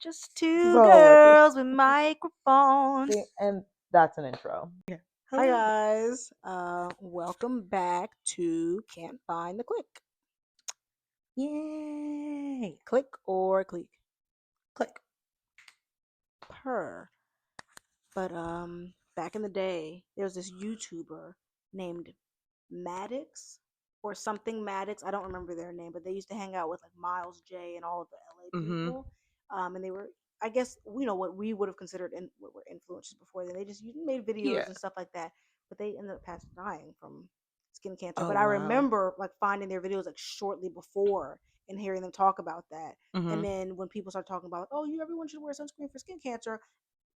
Just two So just girls with microphones. see, and that's an intro. Yeah. Hi Hello. guys, welcome back to Can't Find the Clique. Yay. Click or clique? Click. Per. But back in the day, there was this YouTuber named Maddox or something Maddox. I don't remember their name, but they used to hang out with like Miles J and all of the LA Mm-hmm. people. And they were, I guess, what we would have considered what were influencers before then. They just made videos Yeah. and stuff like that, but they ended up dying from skin cancer. Oh But I wow. remember like finding their videos like shortly before and hearing them talk about that. Mm-hmm. And then when people start talking about, oh, everyone should wear sunscreen for skin cancer,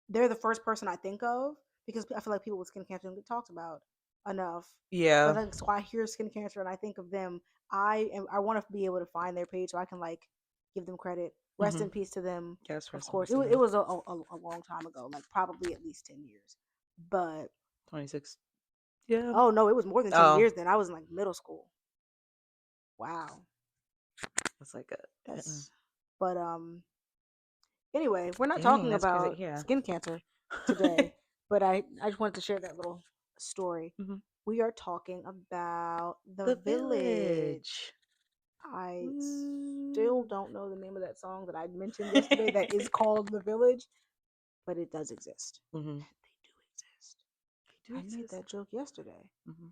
they're the first person I think of because I feel like people with skin cancer don't get talked about enough. But Yeah. like, so I hear skin cancer and I think of them. I want to be able to find their page so I can like give them credit. Rest Mm-hmm. in peace to them. Yes, Of rest in course, peace to it them. was a long time ago, like probably at least 10 years. But 26. Yeah. oh no, it was more than 10 years. Oh, Then I was in like middle school. Wow, that's like a that's. But anyway, we're not dang. talking That's crazy. about Yeah. skin cancer today, but I just wanted to share that little story. Mm-hmm. We are talking about The The Village. village. I still Woo. don't know the name of that song that I mentioned yesterday that is called The Village, but it does exist. Mm-hmm. They do exist. They do I made exist. that joke yesterday. Mm-hmm.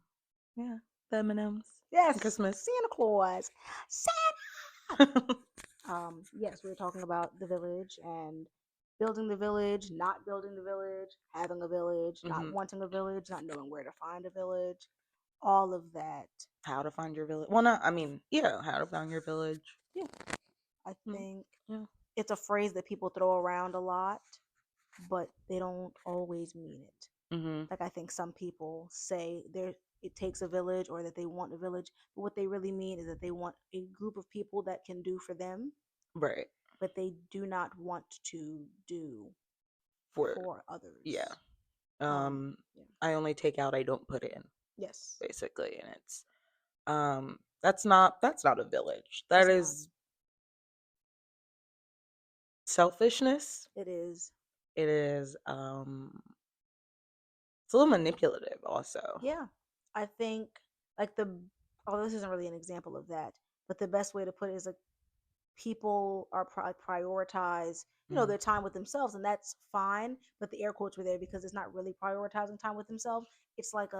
Yeah. The M&Ms. Yes, Christmas. Santa Claus. Santa! Yes, we were talking about the village and building the village, not building the village, having a village, not Mm-hmm. wanting a village, not knowing where to find a village, all of that. How to find your village. Well, not. I mean, yeah. How to find your village. Yeah, I Mm, think yeah. it's a phrase that people throw around a lot, but they don't always mean it. Mm-hmm. Like I think some people say there it takes a village or that they want a village, but what they really mean is that they want a group of people that can do for them, Right. but they do not want to do For for yeah. others. Yeah. I only take out. I don't put in. Yes, Basically, and it's that's not a village. That it's not. is selfishness. It is. It is it's a little manipulative also. Yeah. I think like oh, this isn't really an example of that, but the best way to put it is like people are prioritize Mm. their time with themselves, and that's fine, but the air quotes were there because it's not really prioritizing time with themselves. It's like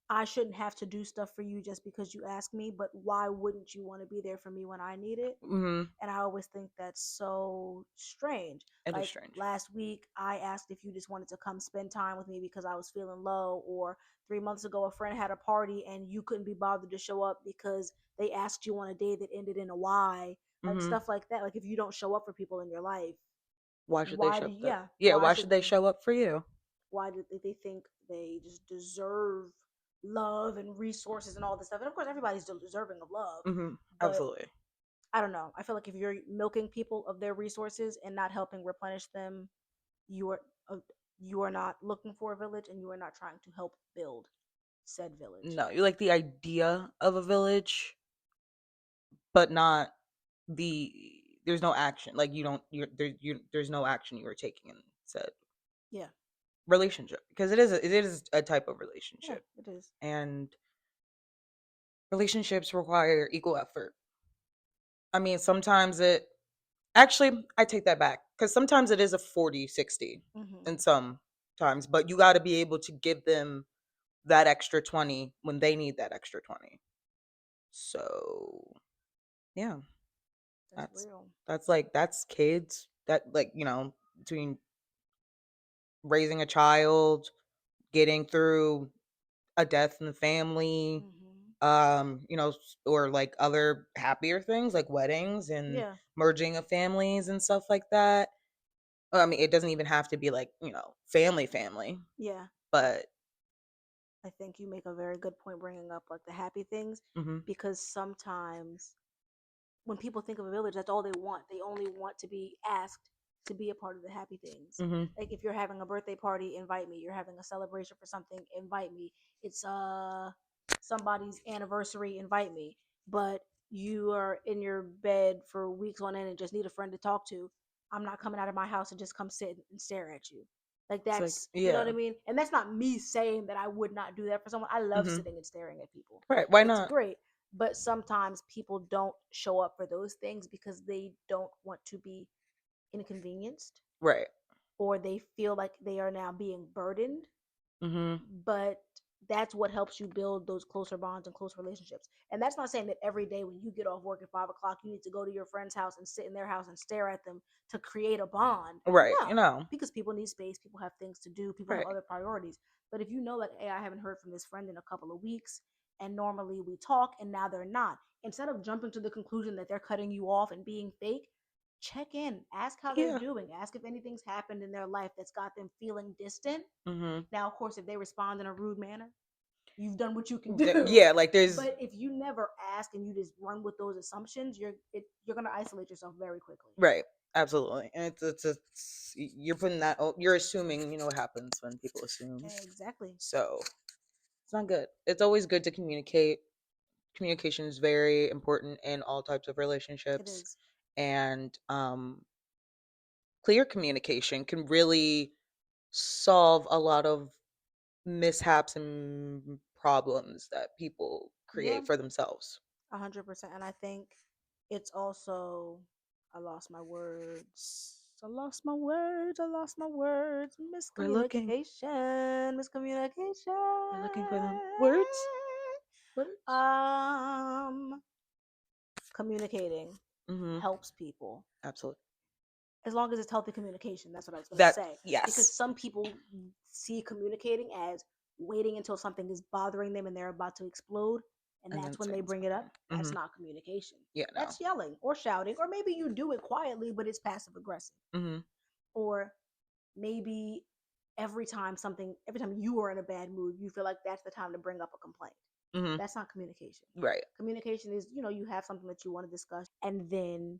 I shouldn't have to do stuff for you just because you ask me, but why wouldn't you want to be there for me when I need it? Mm-hmm. And I always think that's so strange. It is Like strange. last week, I asked if you just wanted to come spend time with me because I was feeling low, or 3 months ago, a friend had a party and you couldn't be bothered to show up because they asked you on a day that ended in a Y, like Mm-hmm. stuff like that. Like if you don't show up for people in your life, Why should they why show do up? you, yeah, Yeah. Why should they show up for you? why do they think they just deserve love and resources and all this stuff? And of course, everybody's deserving of love, Mm-hmm. but Absolutely. I don't know. I feel like if you're milking people of their resources and not helping replenish them, you are uh, you are not looking for a village, and you are not trying to help build said village. No, you like the idea of a village, but not the. There's no action. Like you don't. There's no action you are taking in said Yeah, relationship because it is a type of yeah, relationship, it is. and relationships require equal effort. I mean, sometimes it actually, I take that back because sometimes it is a 40-60 Mm-hmm. and some times, but you got to be able to give them that extra 20 when they need that extra 20. So, yeah, That's that's real. that's kids that like, between raising a child, getting through a death in the family, Mm-hmm. or like other happier things like weddings and Yeah, merging of families and stuff like that. I mean, it doesn't even have to be like, family, yeah. but I think you make a very good point bringing up like the happy things, mhm, because sometimes when people think of a village, that's all they want. They only want to be asked to be a part of the happy things. mhm, Like if you're having a birthday party, invite me. You're having a celebration for something, invite me. It's somebody's anniversary, invite me. But you are in your bed for weeks on end and just need a friend to talk to. I'm not coming out of my house and just come sit and stare at you. Like It's like, that's, you know what yeah. I mean? And that's not me saying that I would not do that for someone. I love Hmm. sitting and staring at people. Right. Why It's not? great. But sometimes people don't show up for those things because they don't want to be inconvenienced, Right. or they feel like they are now being burdened. Hmm. But that's what helps you build those closer bonds and close relationships. And that's not saying that every day when you get off work at 5 o'clock, you need to go to your friend's house and sit in their house and stare at them to create a bond. Right. No, You know. because people need space, people have things to do, people have Right. other priorities. But if you know, like, hey, I haven't heard from this friend in a couple of weeks, and normally we talk, and now they're not, instead of jumping to the conclusion that they're cutting you off and being fake, check in, ask how they're Yeah. doing, ask if anything's happened in their life that's got them feeling distant. Hmm. Now, of course, if they respond in a rude manner, you've done what you can do. Yeah. Like there's But if you never ask and you just run with those assumptions, you're gonna isolate yourself very quickly. right. Absolutely. And it's you're putting that. You're assuming. You know what happens when people assume. Exactly. So it's not good. It's always good to communicate. Communication is very important in all types of It relationships, is. and clear communication can really solve a lot of mishaps and problems that people Yeah, create for themselves. 100%. And I think it's also, I lost my words. I lost my words. I lost my words. We're looking. Miscommunication. Miscommunication. We're looking for them words. Words. Um, Communicating Mm-hmm. helps people Absolutely. as long as it's healthy communication. That's what I was going to That say. Because yes. some people see communicating as waiting until something is bothering them and they're about to explode, and And then that's when they saying bring it up. something. That's Mm-hmm. not communication. Yeah. No. That's yelling or shouting, or maybe you do it quietly, but it's passive aggressive. Mm-hmm. Or maybe every time you are in a bad mood, you feel like that's the time to bring up a complaint. Mm-hmm. That's not communication. Right. Communication is, you have something that you want to discuss, and then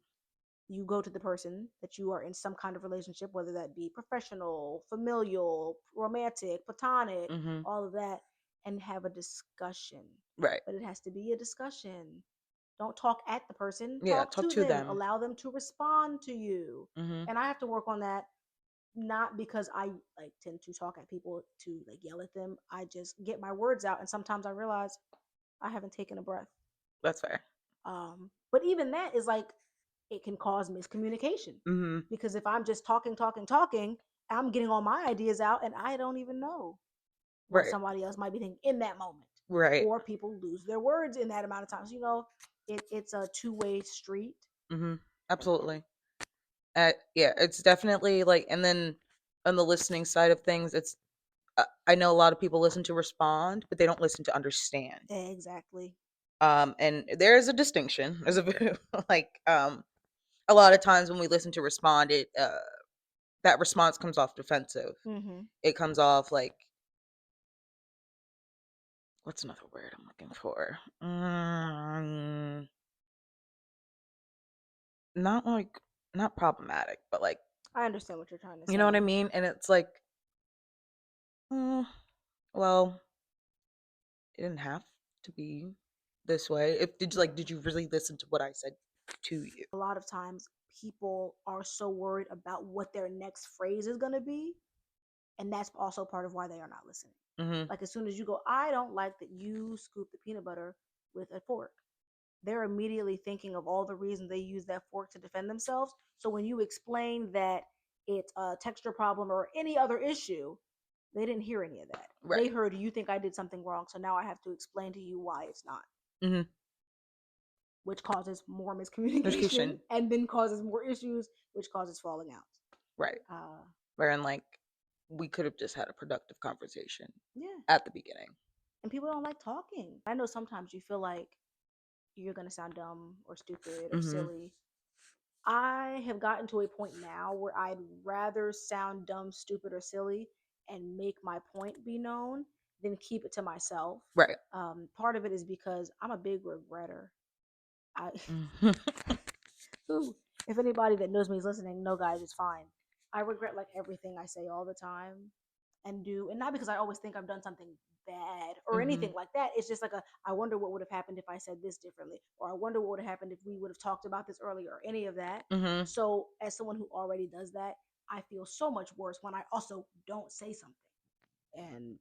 you go to the person that you are in some kind of relationship, whether that be professional, familial, romantic, platonic, Mm-hmm. all of that, and have a discussion. Right. But it has to be a discussion. Don't talk at the person, Yeah. talk Talk to to them, them. allow them to respond to you. Mm-hmm. And I have to work on that, not because I like tend to talk at people to like yell at them. I just get my words out, and sometimes I realize I haven't taken a breath. That's fair. But even that is like, it can cause miscommunication, Mm-hmm. because if I'm just talking, talking, talking, I'm getting all my ideas out and I don't even know what Right. somebody else might be thinking in that moment. Right. Or people lose their words in that amount of time. So, it's a two-way street. Mm-hmm. Absolutely. Yeah, it's definitely like, and then on the listening side of things, it's I know a lot of people listen to respond, but they don't listen to understand. Exactly. And there is a distinction. There's a like a lot of times when we listen to respond, it that response comes off defensive. Mm-hmm. It comes off like, what's another word I'm looking for? Not like, not problematic, but like, I understand what you're trying to you know what I say. mean? And it's like, mm, well, it didn't have to be this way. If did you really listen to what I said to you? A lot of times people are so worried about what their next phrase is going to be, and that's also part of why they are not listening. Mhm. Like, as soon as you go, I don't like that you scoop the peanut butter with a fork, they're immediately thinking of all the reasons they use that fork to defend themselves. So when you explain that it's a texture problem or any other issue, they didn't hear any of that. They Right. heard, you think I did something wrong, so now I have to explain to you why it's not, Mhm. which causes more miscommunication Education. and then causes more issues, which causes falling out. Right. Uh, Wherein like we could have just had a productive conversation yeah. at the beginning. And people don't like talking. I know sometimes you feel like you're going to sound dumb or stupid or Mhm. silly. I have gotten to a point now where I'd rather sound dumb, stupid, or silly and make my point be known than keep it to myself. Right. Part of it is because I'm a big regretter. I, Mhm. ooh, if anybody that knows me is listening, no, guys, it's fine. I regret like everything I say all the time. and do, and not because I always think I've done something bad or anything like that. It's just like I wonder what would have happened if I said this differently, or I wonder what would have happened if we would have talked about this earlier, or any of that. So as someone who already does that, I feel so much worse when I also don't say something, and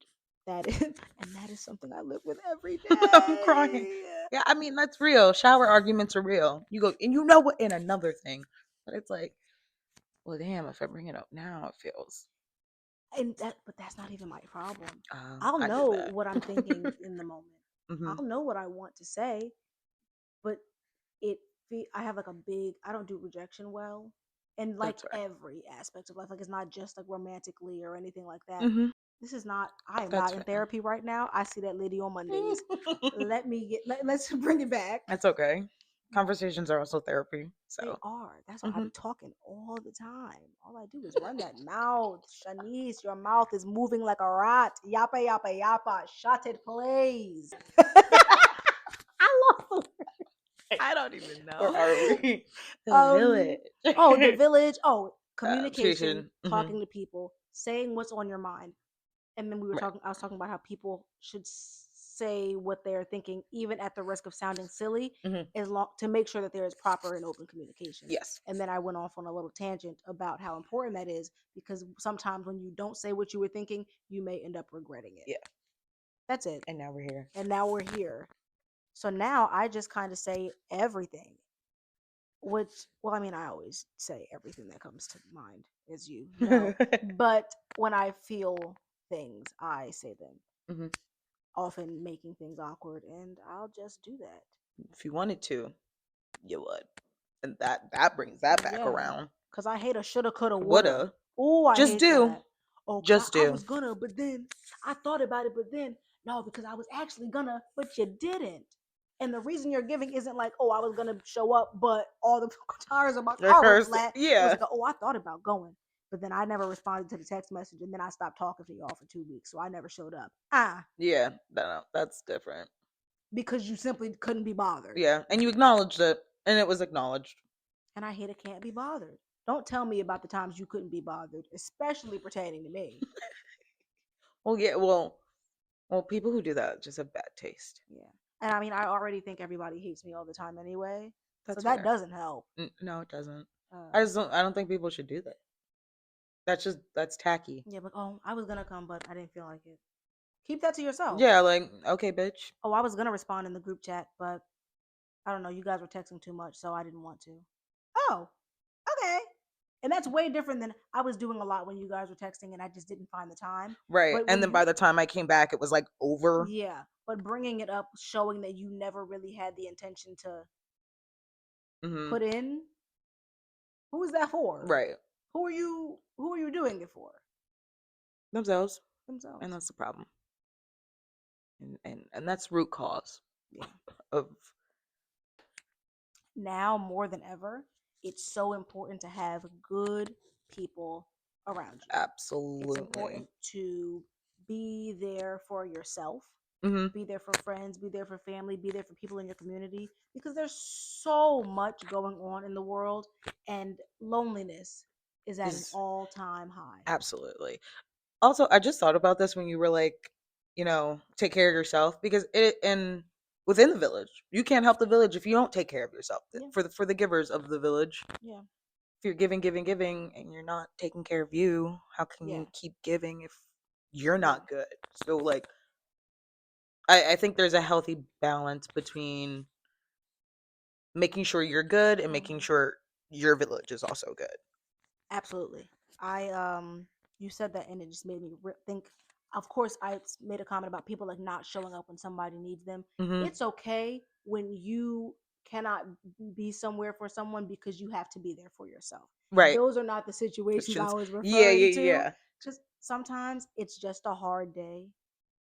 that is and that is something I live with every I'm crying. day. Yeah, I mean that's real. Shower arguments are real. You go and you know what? In another thing, but it's like, well, damn. If I bring it up now, it feels. And that, but that's not even my problem. I I'll do know that. what I'm thinking in the moment. I'll know what I want to say, but it I have like a big, I don't do rejection well, and like That's right. every aspect of life, like it's not just like romantically or anything like that. Mm-hmm. This is not, I am That's not in fair. therapy right now. I see that lady on Mondays. Let's bring it back. That's okay. Conversations are also therapy. They So are. That's why I be talking all the time. All I do is run that mouth. Shanice, your mouth is moving like a rat. Yappa, yappa, yappa. Shut it, please. I lost the word. I don't even know. Where Where are we? The Um, village. oh, the village. Oh, communication, Communication. talking to people, saying what's on your mind. And then Right. I was talking about how people should say what they're thinking, even at the risk of sounding silly, as long to make sure that there is proper and open communication. Yes. And then I went off on a little tangent about how important that is, because sometimes when you don't say what you were thinking, you may end up regretting it. Yeah. That's it. And now we're here. And now we're here. So now I just kind of say everything. Which, well, I mean, I always say everything that comes to mind, as you know. But when I feel things, I say them, often making things awkward, and I'll just do that. If you wanted to, you would. And that brings that back around. Because I hate a shoulda, coulda, woulda. Woulda. Oh, I Just hate do. that. Oh, Just I do. was gonna, but then I thought about it, but then no, because I was actually gonna, but you didn't. And the reason you're giving isn't like, oh, I was gonna show up, but all the tires of my car were flat. It was Yeah. like, oh, I thought about going, but then I never responded to the text message, and then I stopped talking to y'all for 2 weeks, so I never showed up. Yeah. No, that's different. Because you simply couldn't be bothered. Yeah. And you acknowledged it, and it was acknowledged. And I hate a can't be bothered. Don't tell me about the times you couldn't be bothered, especially pertaining to me. Well, yeah. Well, people who do that just have bad taste. Yeah. And I mean, I already think everybody hates me all the time anyway. That's so that fair. doesn't help. No, it doesn't. I don't think people should do that. That's tacky. Yeah, but oh, I was gonna come, but I didn't feel like it. Keep that to yourself. Yeah, like, okay, bitch. Oh, I was gonna respond in the group chat, but I don't know. You guys were texting too much, so I didn't want to. Oh, okay. And that's way different than I was doing a lot when you guys were texting, and I just didn't find the time. Right. But And then by the time I came back, it was like over. Yeah, but bringing it up, showing that you never really had the intention to put in. Who is that for? Right. Who are you? Who are you doing it for? Themselves. Themselves. And that's the problem. And that's root cause. Yeah. Of Now more than ever, it's so important to have good people around you. Absolutely. It's important to be there for yourself. Be there for friends, be there for family, be there for people in your community, because there's so much going on in the world, and loneliness is at an all-time high. Absolutely. Also, I just thought about this when you were like, take care of yourself, because within the village, you can't help the village if you don't take care of yourself. Yeah. For the givers of the village. Yeah. If you're giving, and you're not taking care of you, how can you keep giving if you're not good? So like, I think there's a healthy balance between making sure you're good and making sure your village is also good. Absolutely. You said that, and it just made me think. Of course, I made a comment about people like not showing up when somebody needs them. It's okay when you cannot be somewhere for someone because you have to be there for yourself. Right. Those are not the situations I was referring to. Yeah. Just sometimes it's just a hard day.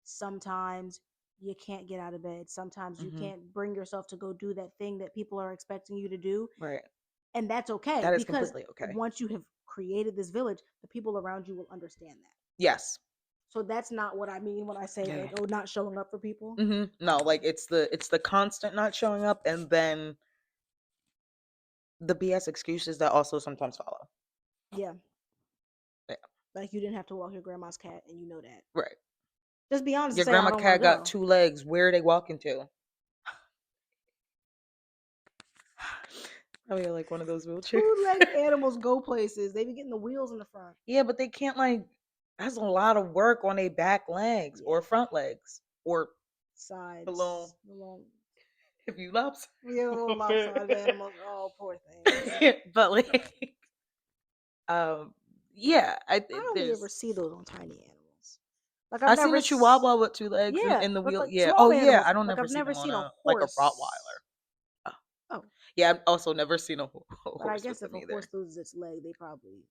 Sometimes you can't get out of bed. Sometimes you can't bring yourself to go do that thing that people are expecting you to do. Right. And that's okay. That is because completely okay. Once you have created this village, the people around you will understand that. Yes. So that's not what I mean when I say like, oh, not showing up for people. No, like it's the constant not showing up, and then the BS excuses that also sometimes follow. Yeah. Like you didn't have to walk your grandma's cat, and you know that. Right. Just be honest Your and say I grandma don't want cat to got go. 2 legs. Where are they walking to? Probably like one of those wheelchairs. 2-legged animals go places. They be getting the wheels in the front. Yeah, but they can't like. That's a lot of work on their back legs or Yeah. front legs or Sides. below. Along. If you lopsided. Yeah, little lopsided animals. Oh, poor thing. But like, yeah, I only ever see those on tiny animals. Like I I've seen never. a Chihuahua with 2 legs Yeah, in the but wheel. like Yeah. small Oh yeah. animals. I don't Like never I've see never them on seen a a like a horse. Rottweiler. Oh. Oh, Yeah, I've also never seen a but I horse with guess if them a horse either. loses its leg, they probably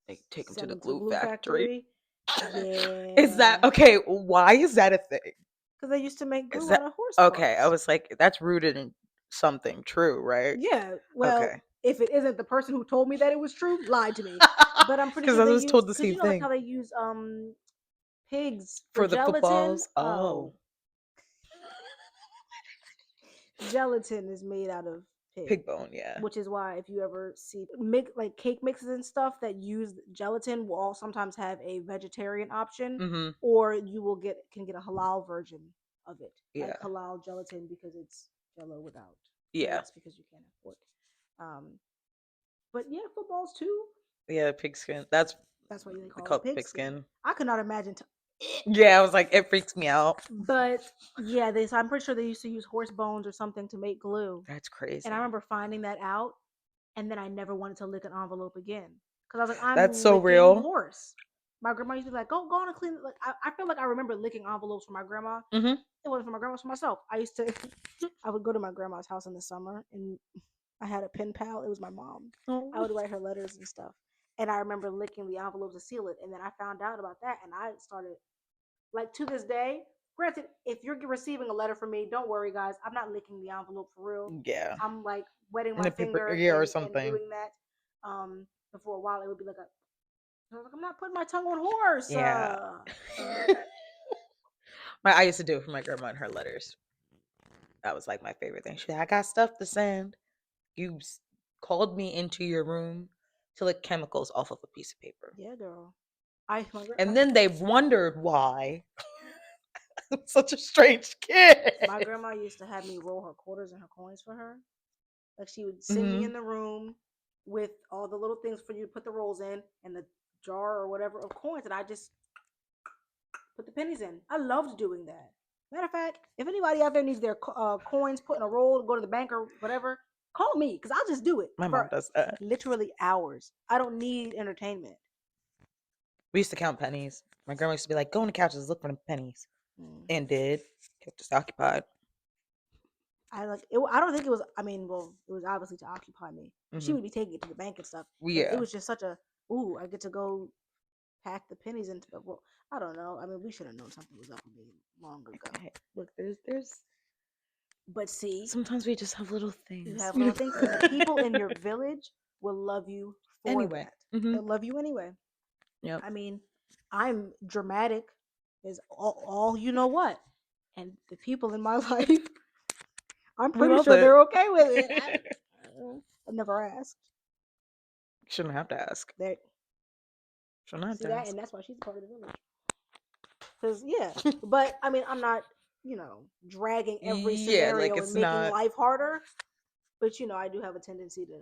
They take them to send the them to the glue glue factory. factory. Is that Yeah, okay? Why is that a thing? because they used to make Is glue that out of horse okay? I parts. was like, that's rooted in something true, right? Yeah, well, Okay. if it isn't, the person who told me that it was true lied to me. But I'm pretty Because sure I they was use, told the because same you know like thing how they use pigs for for the gelatin. footballs. Oh, Oh, gelatin is made out of pig, pig bone. Yeah. which is why if you ever see like cake mixes and stuff that use gelatin will all sometimes have a vegetarian option, Mm-hmm. or you will can get a halal version of it, like Yeah. halal gelatin because it's jello without Yeah. meats because you can't have pork. But yeah, footballs too. Yeah. Pigskin. That's That's why they they call call it it pigskin. pigskin. I could not imagine. Yeah. I was like, it freaks me out. But yeah, so I'm pretty sure they used to use horse bones or something to make glue. That's And I crazy. remember finding that out, and then I never wanted to lick an envelope again because I was like, I'm That's so licking real. horse. My grandma used to be like, go on and clean it. Like I feel like I remember licking envelopes for my grandma. Mm-hmm. It wasn't for my grandma, it was for myself. I used to, I would go to my grandma's house in the summer, and I had a pen pal. It was my mom. I Oh. would write her letters and stuff, and I remember licking the envelopes to seal it. And then I found out about that, and I started like to this day. Granted, if you're receiving a letter from me, don't worry, guys. I'm not licking the envelope for real. Yeah. I'm like wetting In my a paper, finger yeah, or and something. doing that. But for a while, it would be like I was like, I'm not putting my tongue on horse. Yeah. I used to do it for my grandma and her letters. That was like my favorite thing. She's like, I got stuff to send. You called me into your room to lick chemicals off of a piece of paper. Yeah, girl. And then they wondered why I'm such a strange kid. My grandma used to have me roll her quarters and her coins for her. Like she would send me Mm-hmm. in the room with all the little things for you to put the rolls in and the jar or whatever of coins, and I just put the pennies in. I loved doing that. Matter of fact, if anybody out there needs their coins put in a roll, go to the bank or whatever, call me because I'll just do it My mom for does that. literally hours. I don't need entertainment. We used to count pennies. My grandma used to be like, go on the couches, look for the pennies. And did. Kept us occupied. I like it. I don't think it was. I mean, well, it was obviously to occupy me. She Mm-hmm. would be taking it to the bank and stuff, but it Yeah. was just such a ooh. I get to go pack the pennies into the. Well, I don't know. I mean, we should have known something was up with me long ago. Hey, look, there's. But see, Sometimes we just have little you things. have little things, and the people in your village will love you for Anyway. that. Mm-hmm. They'll love you anyway. Yep. I mean, I'm dramatic as all you know what, and the people in my life, I'm We pretty love sure it. they're okay with it. I never asked. Shouldn't have to ask. They Shouldn't have see to that, ask. and that's why she's a part of the village. Because yeah, but I mean, I'm not dragging every Yeah, like scenario and it's making not. life harder. But I do have a tendency to.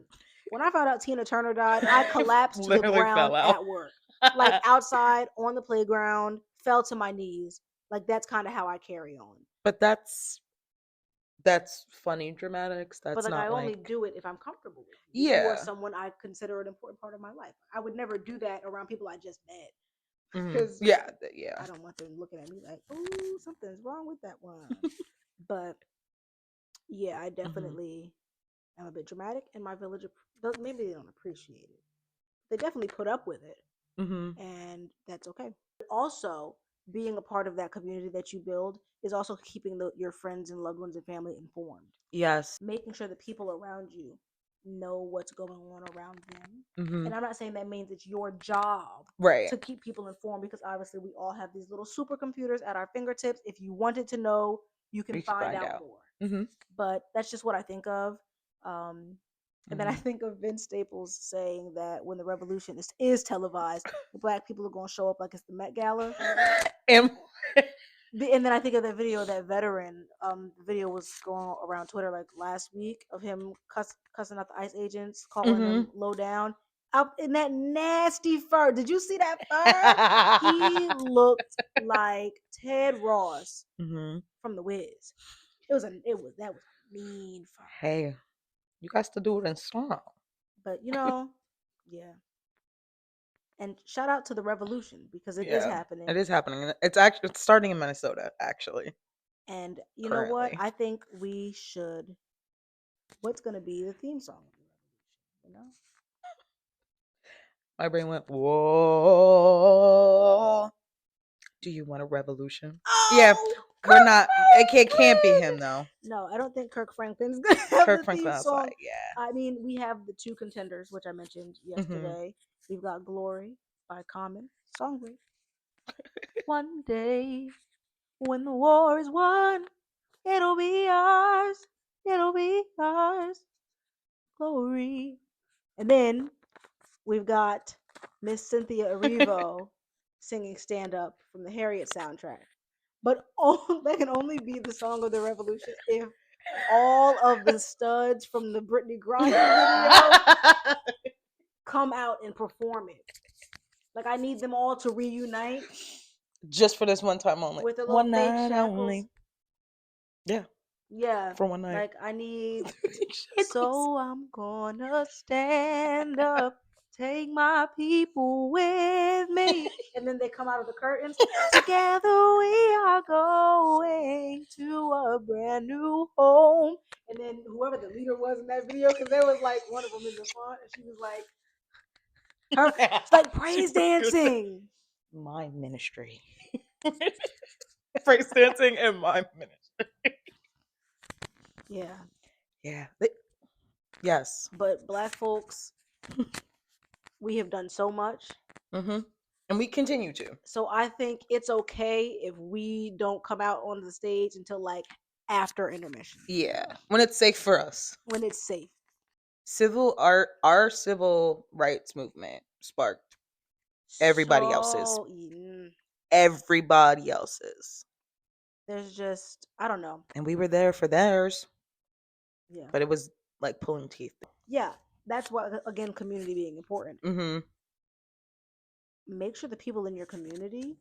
When I found out Tina Turner died, I collapsed to the Literally ground fell out. at work, like outside on the playground, fell to my knees. Like that's kind of how I carry on. But that's funny dramatics. But That's like I not only like. do it if I'm comfortable with you. If you are Yeah. someone I consider an important part of my life. I would never do that around people I just met. Mm-hmm. Because Yeah. I don't want them looking at me like, oh, something's wrong with that one. But yeah, I Mm-hmm. definitely am a bit dramatic, and my village maybe they don't appreciate it. They definitely put up with it, Mm-hmm. and that's okay. Also, being a part of that community that you build is also keeping your friends and loved ones and family informed. Yes. Making sure the people around you know what's going on around them. Mm-hmm. And I'm not saying that means it's your job Right. to keep people informed, because obviously we all have these little supercomputers at our fingertips. If you wanted to know, you can You should find find out out. more. Mm-hmm. But that's just what I think of. Um, And then I think of Vince Staples saying that when the revolution is televised, the black people are going to show up like it's the Met Gala. And And then I think of that video, that veteran. The video was going around Twitter like last week of him cussing out the ICE agents, calling them low down. Out in that nasty fur. Did you see that fur? He looked like Ted Ross from The Wiz. That was a mean fur. Hey, you guys to do it in song. But yeah. And shout out to the revolution because it is happening. It is happening. It's starting in Minnesota, actually. And you know what? I think we should. What's going to be the theme song of the revolution? My brain went, whoa. Do you want a revolution? Yeah, we're not. It can't be him though. No, I don't think Kirk Franklin's gonna have Kirk the Franklin theme song. outside, yeah. I mean, we have the two contenders, which I mentioned yesterday. We've got "Glory" by Common, Songway. One day, when the war is won, it'll be ours. It'll be ours. Glory. And then we've got Miss Cynthia Erivo singing "Stand Up" from the Harriet soundtrack. But that can only be the song of the revolution if all of the studs from the Brittany Griner video come out and perform it. Like, I need them all to reunite. Just for this one time only. With a little one fake night shackles. only. Yeah. Yeah. For one night. Like, I need. So I'm gonna stand up, take my people with me. And then they come out of the curtains. Together we are going to a brand new home. And then whoever the leader was in that video, because there was like one of them in the front, and she was like, it's like praise dancing. My ministry. Praise dancing and my ministry. Yeah. Yeah. Yes. But Black folks, we have done so much. And we continue to. So I think it's okay if we don't come out on the stage until like after intermission. Yeah. When it's safe for us. When it's safe. Our civil rights movement sparked everybody else's. Everybody else's. There's just, I don't know. And we were there for theirs. Yeah. But it was like pulling teeth. Yeah. That's why, again, community being important. Make sure the people in your community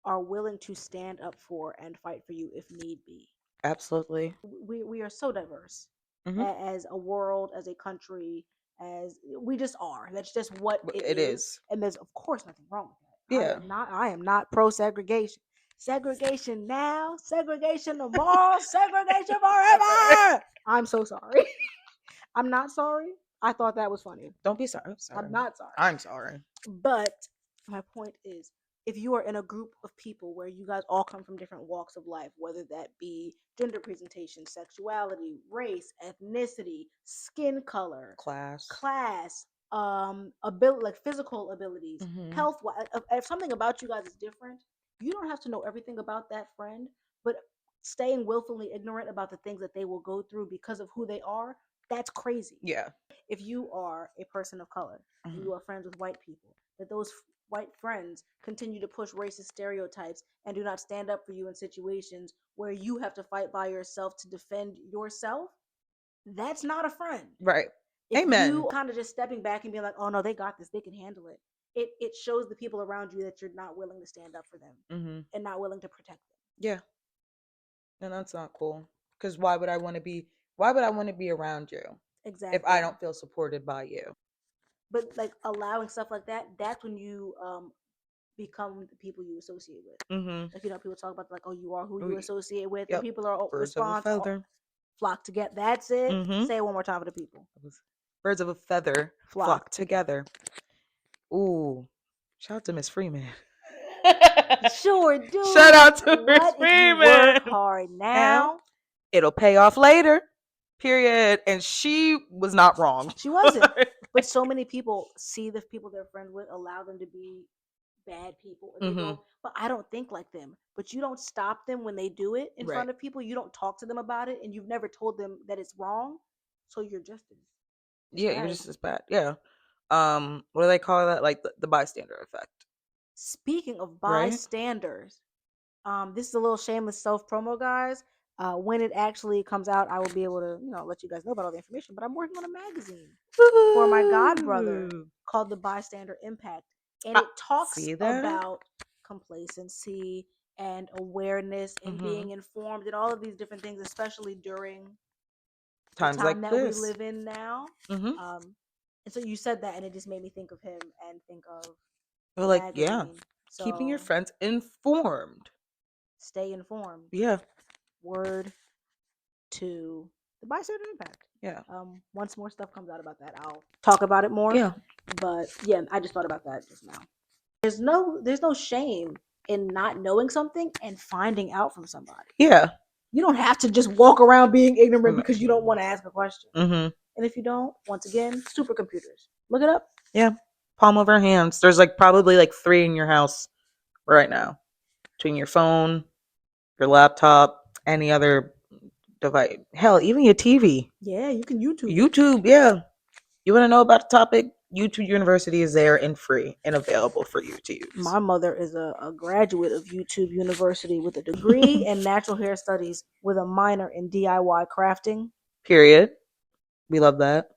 are willing to stand up for and fight for you if need be. Absolutely. We are so diverse as a world, as a country, as we just are. That's just what it is. And there's, of course, nothing wrong with that. Yeah. I am not pro segregation. Segregation now, segregation tomorrow, segregation forever. I'm so sorry. I'm not sorry. I thought that was funny. Don't be sorry. I'm sorry. I'm not sorry. I'm sorry. But my point is, if you are in a group of people where you guys all come from different walks of life, whether that be gender presentation, sexuality, race, ethnicity, skin color, class, ability, like physical abilities, health, if something about you guys is different, you don't have to know everything about that friend, but staying willfully ignorant about the things that they will go through because of who they are, that's crazy. Yeah. If you are a person of color and you are friends with white people, that those white friends continue to push racist stereotypes and do not stand up for you in situations where you have to fight by yourself to defend yourself, that's not a friend. Right. If Amen. you kind of just stepping back and being like, oh no, they got this, they can handle it. It shows the people around you that you're not willing to stand up for them and not willing to protect them. Yeah. And that's not cool. Because why would I want to be around you? Exactly. If I don't feel supported by you. But like allowing stuff like that, that's when you become the people you associate with. Like, people talk about like, oh, you are who you associate with. Yep. And people are response flock together. That's it. Say it one more time for the people. Birds of a feather flock together. Ooh. Shout out to Miss Freeman. Sure do. Shout out to Miss Freeman. If you work hard now, it'll pay off later. Period. And she was not wrong. She wasn't. But so many people see the people they're friends with, allow them to be bad people. And they go, but I don't think like them. But you don't stop them when they do it in front of people. You don't talk to them about it. And you've never told them that it's wrong. So you're just as Yeah, you're bad. just as bad. Yeah. What do they call that? Like the bystander effect, Speaking of right? bystanders, this is a little shameless self promo, guys. When it actually comes out, I will be able to, let you guys know about all the information. But I'm working on a magazine for my god brother Woo! called The Bystander Impact, and I it talks see that. about complacency and awareness and Mm-hmm. being informed and all of these different things, especially during the Times time like that we this. live in now. Mm-hmm. And so you said that, and it just made me think of him and think of But the like, yeah, magazine. keeping your So friends informed. stay informed. Yeah. Word to the Bystander Impact. Yeah. Once more stuff comes out about that, I'll talk about it more. Yeah. But yeah, I just thought about that just now. There's no shame in not knowing something and finding out from somebody. Yeah. You don't have to just walk around being ignorant Mm. because you don't want to ask a question. Mm-hmm. And if you don't, once again, supercomputers. Look it up. Yeah. Palm of our hands. There's like probably like 3 in your house right now. Between your phone, your laptop, any other device. Hell, even your TV. Yeah, you can YouTube it. YouTube, yeah. You want to know about the topic? YouTube University is there and free and available for you to use. My mother is a graduate of YouTube University with a degree in natural hair studies with a minor in DIY crafting. Period. We love that.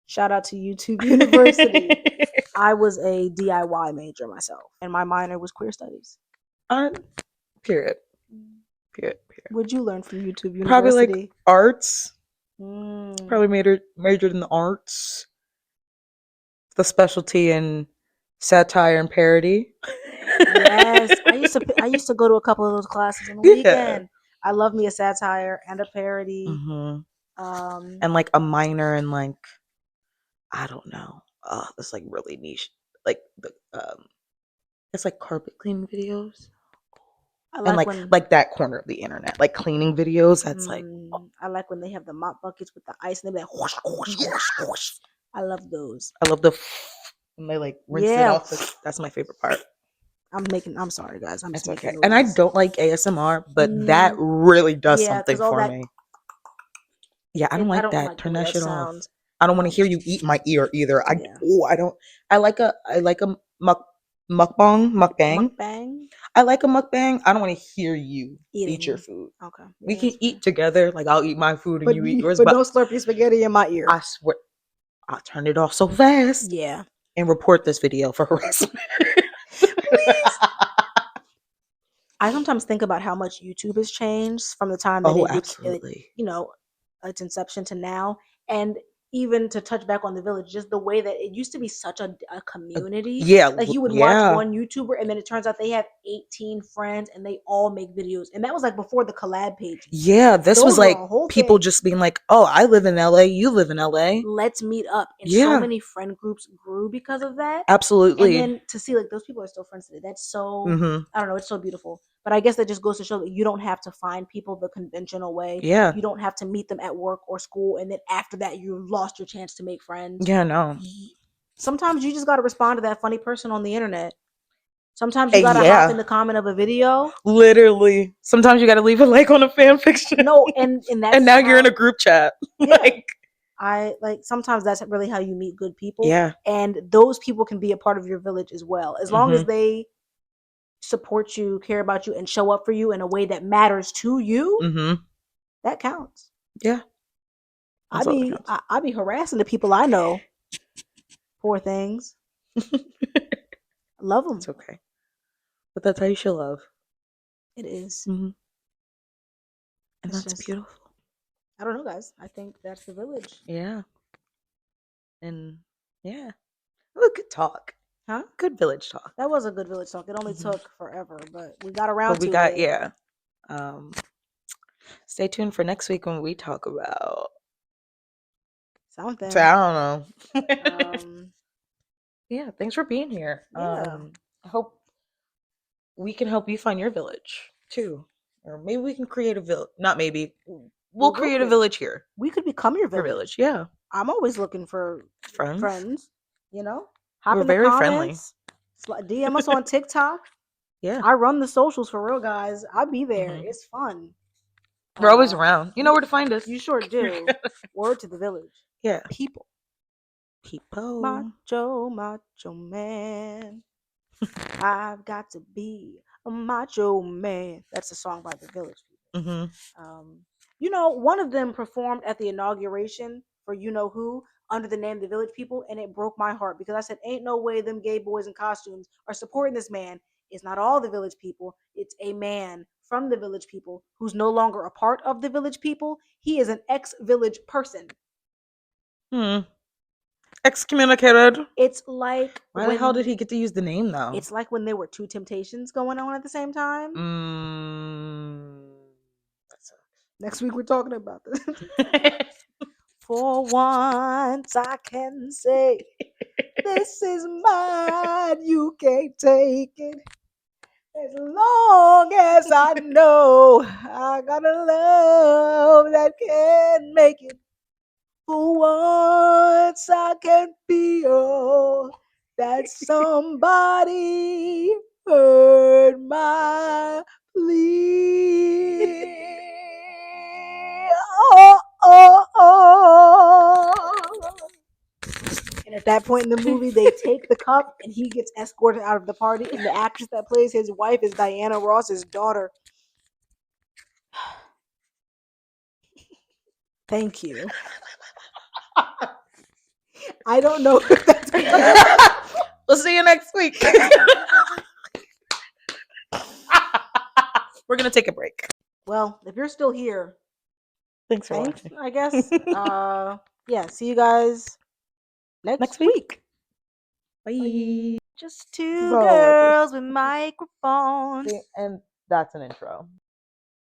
Shout out to YouTube University. I was a DIY major myself, and my minor was queer studies. Period. Period. What'd you learn from YouTube Probably like University? arts. Mm. Probably majored in the arts. The specialty in satire and parody. Yes, I used to go to a couple of those classes on the Yeah. weekend. I love me a satire and a parody. Mm-hmm. Um, And like a minor in like, I don't know. It's like really niche. Like the it's like carpet cleaning videos. I And like when like that corner of the internet, like cleaning videos. That's like, I like when they have the mop buckets with the ice and they be like whoosh, whoosh, whoosh, whoosh. I love those. I love the when they like rinse it Yeah. off. That's my favorite part. I'm sorry guys. I'm just It's making okay. noises. And I don't like ASMR, but that really does something all for that, me. Yeah, I don't like that. Turn that shit off. sounds. I don't want to hear you eat my ear either. Yeah. I don't. I like a mukbang. Mukbang. I like a mukbang. I don't want to hear you eat your Eating. food. Okay. We Yeah, can that's eat fair. together. Like I'll eat my food and you eat yours. But But don't slurp your spaghetti in my ear. I swear, I'll turn it off so fast Yeah. and report this video for harassment. Please. I sometimes think about how much YouTube has changed from the time that Oh, it absolutely. its inception to now, and even to touch back on the village, just the way that it used to be such a community. Yeah, Like you would watch one YouTuber, and then it turns out they have 18 friends, and they all make videos, and that was like before the collab pages. Yeah, this Those was were like a whole people thing. just being like, "Oh, I live in LA. You live in LA. Let's meet up." And Yeah. so many friend groups grew because of that. Absolutely. And then to see like those people are still friends today, that's so Mhm. I don't know, it's so beautiful. But I guess that just goes to show that you don't have to find people the conventional way. Yeah. You don't have to meet them at work or school, and then after that you lost your chance to make friends. Yeah, no. Sometimes you just got to respond to that funny person on the internet. Sometimes you got to hop in the comment of a video. Literally. Sometimes you got to leave a like on a fan fiction. No, and that's and now you're in a group chat. Yeah. Like I like sometimes that's really how you meet good people. Yeah. And those people can be a part of your village as well. As long as they support you, care about you, and show up for you in a way that matters to you, that counts. Yeah. I be harassing the people I know. Poor things. Love them. It's okay. But that's how you show love. It is. And It's that's just beautiful. I don't know, guys. I think that's the village. Yeah. And yeah. Well, good talk. Huh? Good village talk. That was a good village talk. It only took forever, but we got around to it. Yeah. Stay tuned for next week when we talk about something. So, I don't know. Yeah, thanks for being here. Yeah. I hope we can help you find your village too. Or maybe we can create a village. Not maybe. We'll create a village here. We could become your village. Yeah. I'm always looking for friends. You know? Hop We're in the very comments. Friendly. DM us on TikTok. Yeah. I run the socials for real, guys. I'll be there. It's fun. We're always around. You know where to find us. You sure do. Word to the village. Yeah. People. People. Macho man. I've got to be a macho man. That's a song by the Village People. Mm-hmm. You know, one of them performed at the inauguration for you know who under the name the Village People, and it broke my heart because I said, "Ain't no way them gay boys in costumes are supporting this man." It's not all the Village People; it's a man from the Village People who's no longer a part of the Village People. He is an ex-Village person. Excommunicated. It's like Why the hell did he get to use the name though? It's like when there were two temptations going on at the same time. That sucks. Next week we're talking about this. For once I can say, this is mine, you can't take it. As long as I know I got a love that can make it. For once I can feel that somebody heard my plea. Oh. And at that point in the movie, they take the cup and he gets escorted out of the party. And the actress that plays his wife is Diana Ross's daughter. Thank you. I don't know if that's We'll see you next week. We're gonna take a break. Well, if you're still here, Thanks for watching. I guess. Yeah, see you guys next week. Bye. Just two girls with microphones. And that's an intro.